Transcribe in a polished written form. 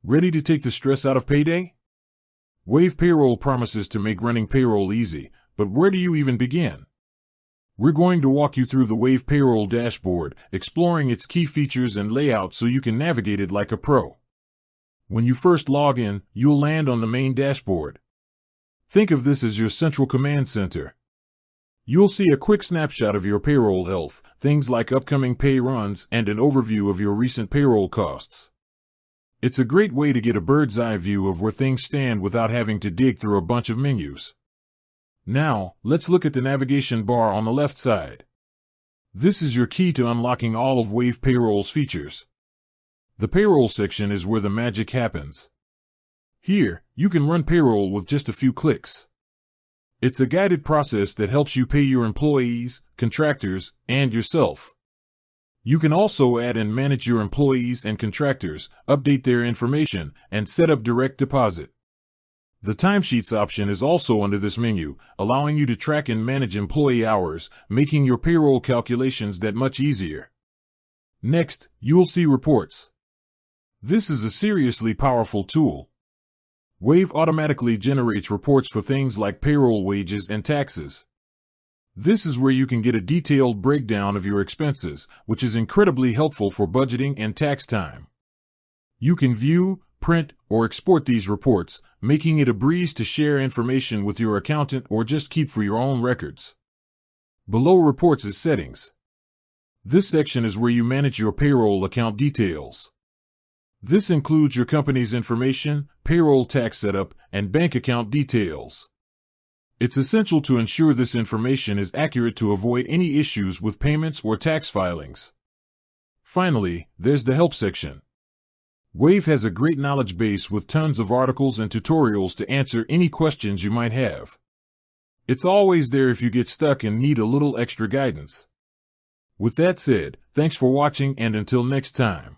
Ready to take the stress out of payday? Wave Payroll promises to make running payroll easy, but where do you even begin? We're going to walk you through the Wave Payroll dashboard, exploring its key features and layout so you can navigate it like a pro. When you first log in, you'll land on the main dashboard. Think of this as your central command center. You'll see a quick snapshot of your payroll health, things like upcoming pay runs, and an overview of your recent payroll costs. It's a great way to get a bird's eye view of where things stand without having to dig through a bunch of menus. Now, let's look at the navigation bar on the left side. This is your key to unlocking all of Wave Payroll's features. The payroll section is where the magic happens. Here, you can run payroll with just a few clicks. It's a guided process that helps you pay your employees, contractors, and yourself. You can also add and manage your employees and contractors, update their information, and set up direct deposit. The timesheets option is also under this menu, allowing you to track and manage employee hours, making your payroll calculations that much easier. Next, you'll see reports. This is a seriously powerful tool. Wave automatically generates reports for things like payroll, wages, and taxes. This is where you can get a detailed breakdown of your expenses, which is incredibly helpful for budgeting and tax time. You can view, print, or export these reports, making it a breeze to share information with your accountant or just keep for your own records. Below reports is settings. This section is where you manage your payroll account details. This includes your company's information, payroll tax setup, and bank account details. It's essential to ensure this information is accurate to avoid any issues with payments or tax filings. Finally, there's the help section. Wave has a great knowledge base with tons of articles and tutorials to answer any questions you might have. It's always there if you get stuck and need a little extra guidance. With that said, thanks for watching, and until next time.